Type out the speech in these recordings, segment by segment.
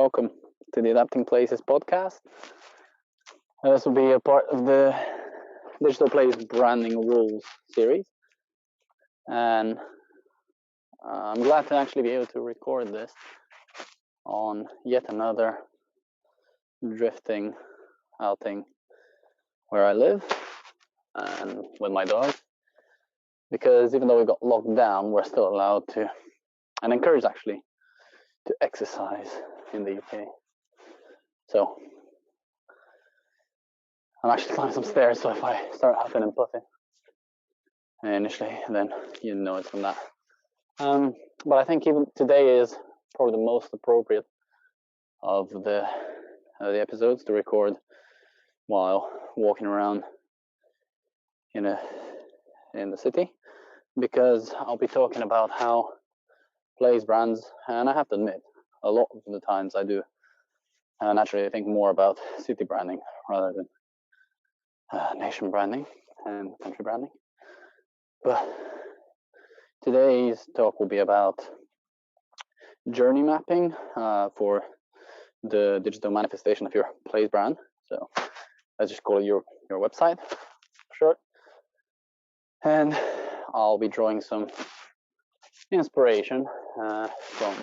welcome to the Adapting Places podcast. This will be a part of the Digital Place Branding Rules series, and I'm glad to actually be able to record this on yet another drifting outing where I live and with my dog, because even though we got locked down, we're still allowed to, and encouraged actually, to exercise in the UK. So I'm actually climbing some stairs, so if I start huffing and puffing initially, then you know it's from that. But I think even today is probably the most appropriate of the episodes to record while walking around in the city, because I'll be talking about how place brands, and I have to admit, a lot of the times I do naturally think more about city branding rather than nation branding and country branding. But today's talk will be about journey mapping for the digital manifestation of your place brand. So let's just call it your website for short. And I'll be drawing some inspiration from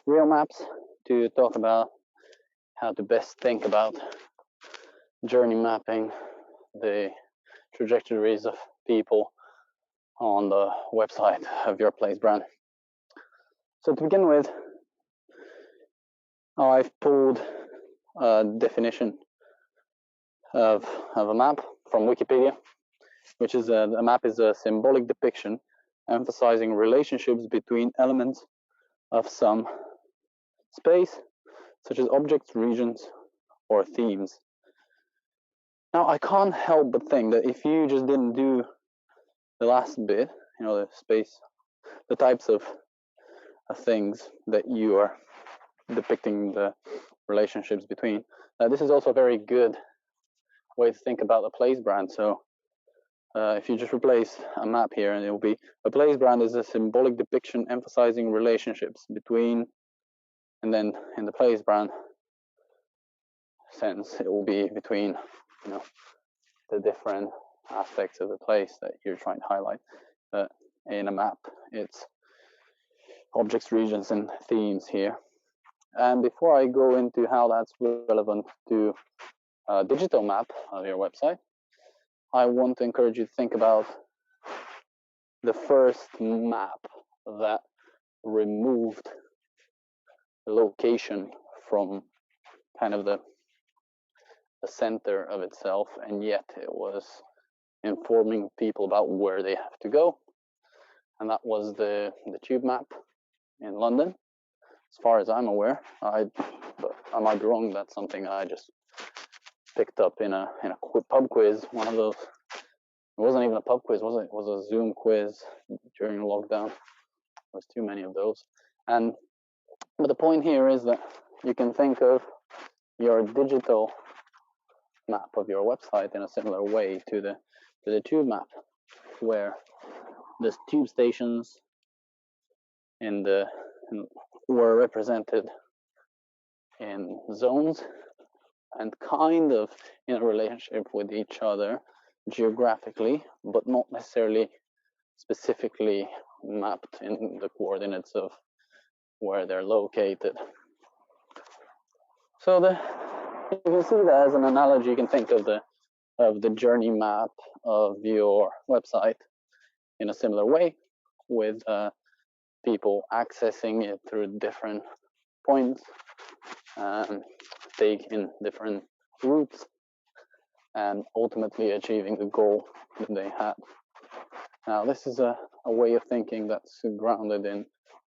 real maps to talk about how to best think about journey mapping the trajectories of people on the website of your place brand. So to begin with, I've pulled a definition of a map from Wikipedia, which is a map is a symbolic depiction emphasizing relationships between elements of some space, such as objects, regions, or themes. Now, I can't help but think that if you just didn't do the last bit, the space, the types of things that you are depicting the relationships between, this is also a very good way to think about a place brand. So if you just replace a map here, and it will be a place brand is a symbolic depiction emphasizing relationships between, and then in the place brand sense, it will be between the different aspects of the place that you're trying to highlight. But in a map, it's objects, regions, and themes here. And before I go into how that's relevant to a digital map of your website, I want to encourage you to think about the first map that removed the location from kind of the center of itself, and yet it was informing people about where they have to go. And that was the tube map in London, as far as I'm aware. But I might be wrong. That's something I just picked up in a pub quiz, one of those. It wasn't even a pub quiz, was it? It was a Zoom quiz during lockdown. There was too many of those. But the point here is that you can think of your digital map of your website in a similar way to the tube map, where the tube stations were represented in zones and kind of in a relationship with each other geographically, but not necessarily specifically mapped in the coordinates of where they're located. So you can see that as an analogy. You can think of the journey map of your website in a similar way, with people accessing it through different points, taking different routes, and ultimately achieving the goal that they had. Now, this is a way of thinking that's grounded in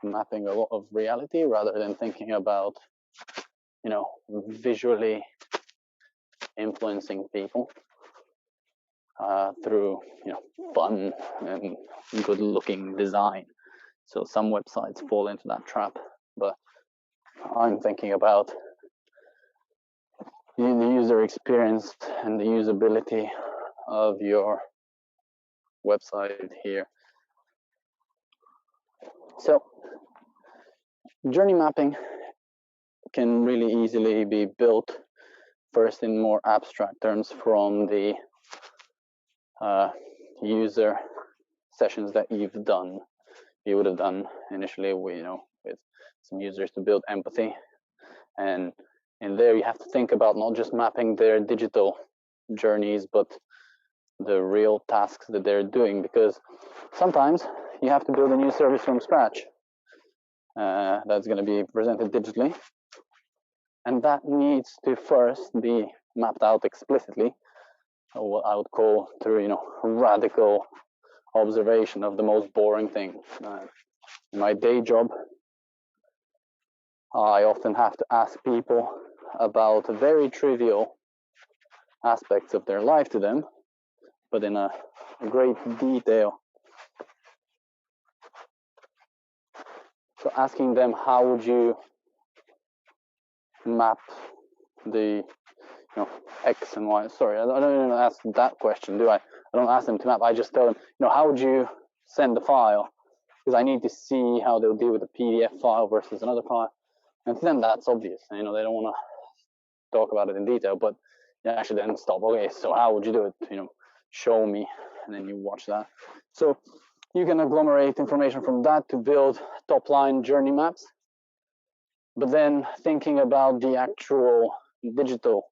mapping a lot of reality rather than thinking about, visually influencing people through, fun and good-looking design. So some websites fall into that trap, but I'm thinking about the user experience and the usability of your website here. So journey mapping can really easily be built first in more abstract terms from the user sessions that you would have done initially with some users to build empathy. And in there, you have to think about not just mapping their digital journeys, but the real tasks that they're doing, because sometimes you have to build a new service from scratch that's going to be presented digitally, and that needs to first be mapped out explicitly, or what I would call through radical observation of the most boring thing. In my day job, I often have to ask people about very trivial aspects of their life to them, but in a great detail. So asking them, how would you map the X and Y? Sorry, I don't even ask that question, do I? I don't ask them to map. I just tell them, how would you send the file? Because I need to see how they'll deal with a PDF file versus another file. And to them, that's obvious. They don't want to talk about it in detail, but you actually then stop. Okay, so how would you do it? Show me, and then you watch that. So you can agglomerate information from that to build top-line journey maps. But then thinking about the actual digital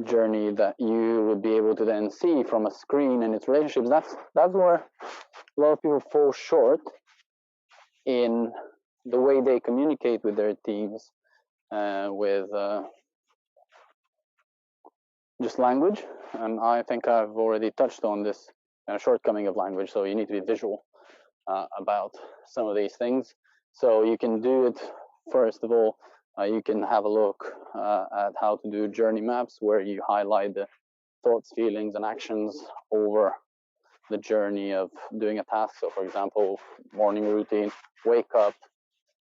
journey that you would be able to then see from a screen and its relationships, that's where a lot of people fall short in the way they communicate with their teams, with just language. And I think I've already touched on this shortcoming of language. So you need to be visual about some of these things. So you can do it, first of all, you can have a look at how to do journey maps, where you highlight the thoughts, feelings, and actions over the journey of doing a task. So for example, morning routine, wake up,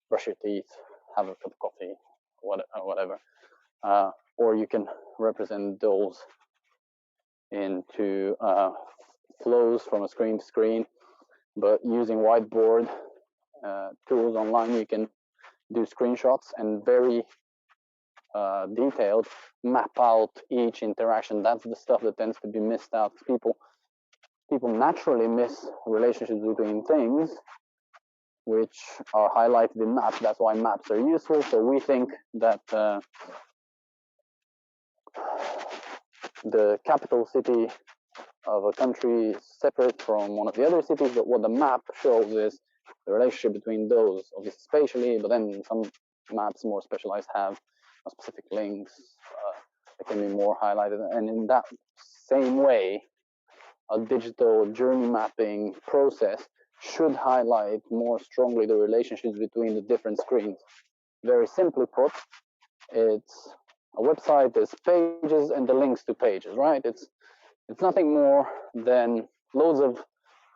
brush your teeth, have a cup of coffee, whatever. Or you can represent those into flows from a screen to screen. But using whiteboard tools online, you can do screenshots and very detailed map out each interaction. That's the stuff that tends to be missed out. People naturally miss relationships between things, which are highlighted in maps. That's why maps are useful. So we think that the capital city of a country is separate from one of the other cities, but what the map shows is the relationship between those, obviously spatially, but then some maps more specialized have specific links that can be more highlighted. And in that same way, a digital journey mapping process should highlight more strongly the relationships between the different screens. Very simply put, it's a website, there's pages and the links to pages, right? It's nothing more than loads of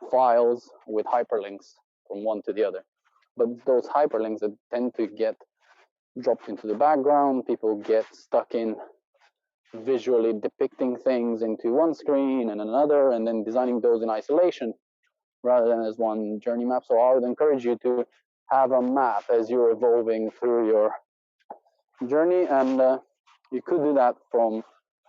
files with hyperlinks from one to the other. But those hyperlinks that tend to get dropped into the background, people get stuck in visually depicting things into one screen and another, and then designing those in isolation rather than as one journey map. So I would encourage you to have a map as you're evolving through your journey, and you could do that from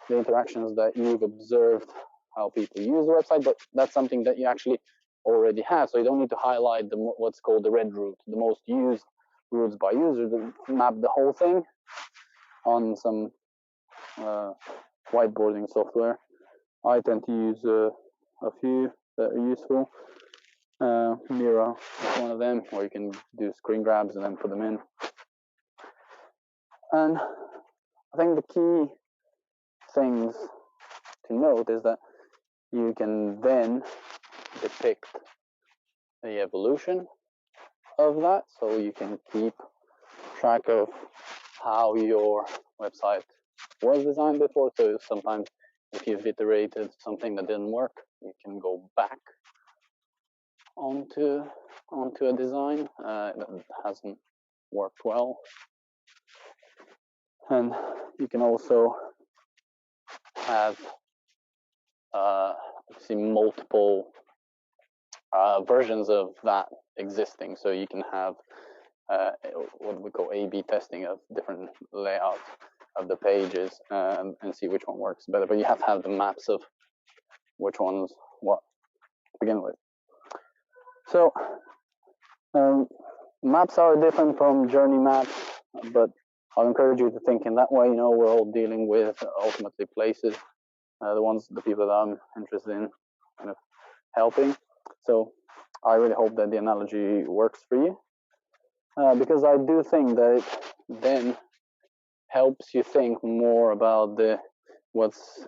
the interactions that you've observed, how people use the website, but that's something that you actually already have. So you don't need to highlight what's called the red route, the most used routes by user, to map the whole thing on some whiteboarding software. I tend to use a few that are useful. Mira is one of them, where you can do screen grabs and then put them in. And I think the key things to note is that you can then depict the evolution of that, so you can keep track of how your website was designed before. So sometimes if you've iterated something that didn't work, you can go back onto a design that hasn't worked well. And you can also have multiple versions of that existing. So you can have what we call A/B testing of different layouts of the pages and see which one works better. But you have to have the maps of which one's what to begin with. So maps are different from journey maps, but I'll encourage you to think in that way. You know, we're all dealing with ultimately places, the people that I'm interested in kind of helping. So I really hope that the analogy works for you, because I do think that it then helps you think more about what's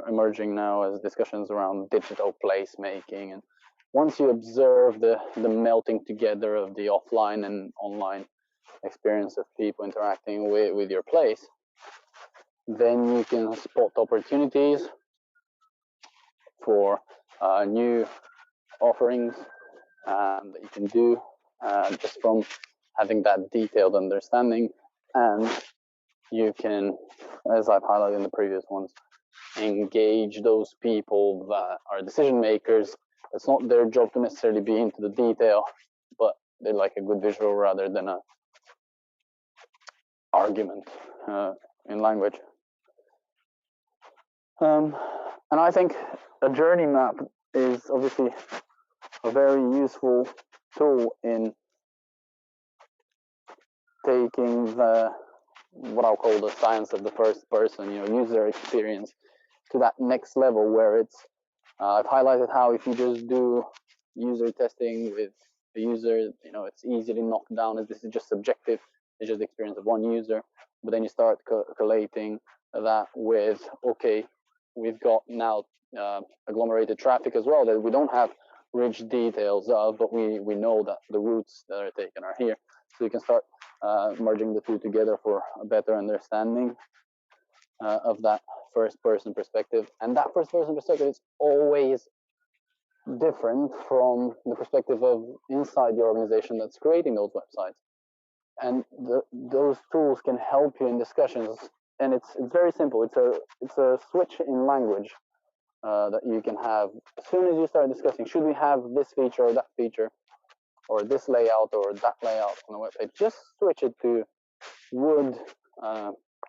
emerging now as discussions around digital placemaking. And once you observe the melting together of the offline and online experience of people interacting with your place, then you can spot opportunities for new offerings that you can do just from having that detailed understanding. And you can, as I've highlighted in the previous ones, engage those people that are decision makers. It's not their job to necessarily be into the detail, but they like a good visual rather than a argument in language. And I think a journey map is obviously a very useful tool in taking what I'll call the science of the first person, user experience, to that next level where it's, I've highlighted how if you just do user testing with the user, it's easily knocked down as this is just subjective, it's just the experience of one user. But then you start collating that with, okay, we've got now agglomerated traffic as well that we don't have rich details of, but we know that the routes that are taken are here. So you can start merging the two together for a better understanding of that first-person perspective. And that first-person perspective is always different from the perspective of inside the organization that's creating those websites. And those tools can help you in discussions. And it's very simple. It's a switch in language that you can have as soon as you start discussing. Should we have this feature or that feature, or this layout or that layout on the website? Just switch it to would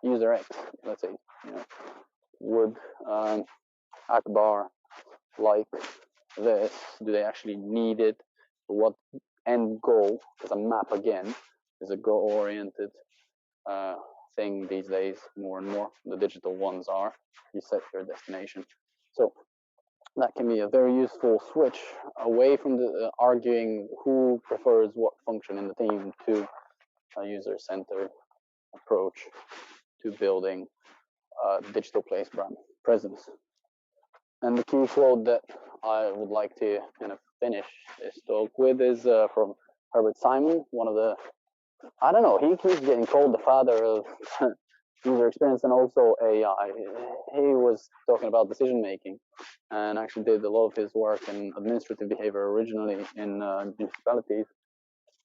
user X, let's say, would Akbar like this? Do they actually need it? What end goal? Because a map, again, is a goal-oriented thing these days, more and more. The digital ones are. You set your destination. So that can be a very useful switch away from the arguing who prefers what function in the team to a user-centered approach to building a digital place brand presence. And the key quote that I would like to kind of finish this talk with is from Herbert Simon, one of the, I don't know, he keeps getting called the father of user experience and also AI. He was talking about decision making and actually did a lot of his work in administrative behavior originally in municipalities.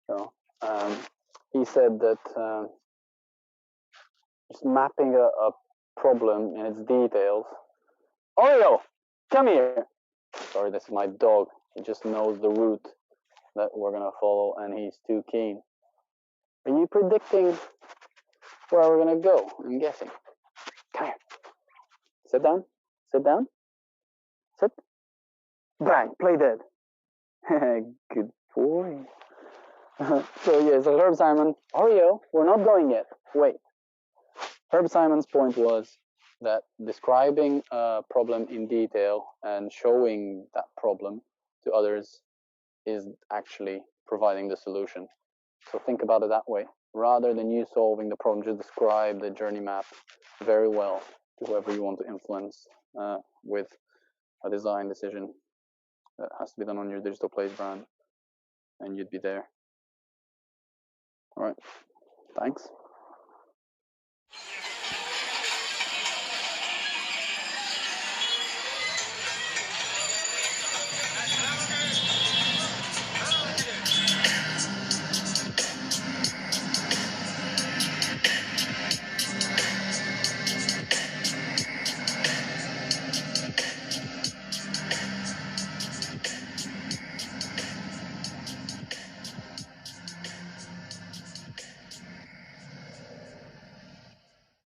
So he said that just mapping a problem in its details. Oreo, come here. Sorry, this is my dog. He just knows the route that we're gonna follow and he's too keen. Are you predicting where we're gonna go? I'm guessing. Come here. Sit down. Sit down. Sit. Bang. Play dead. Good boy. So Herb Simon. Oreo, we're not going yet. Wait. Herb Simon's point was that describing a problem in detail and showing that problem to others is actually providing the solution. So think about it that way. Rather than you solving the problem, just describe the journey map very well to whoever you want to influence with a design decision that has to be done on your digital place brand, and you'd be there. All right, thanks.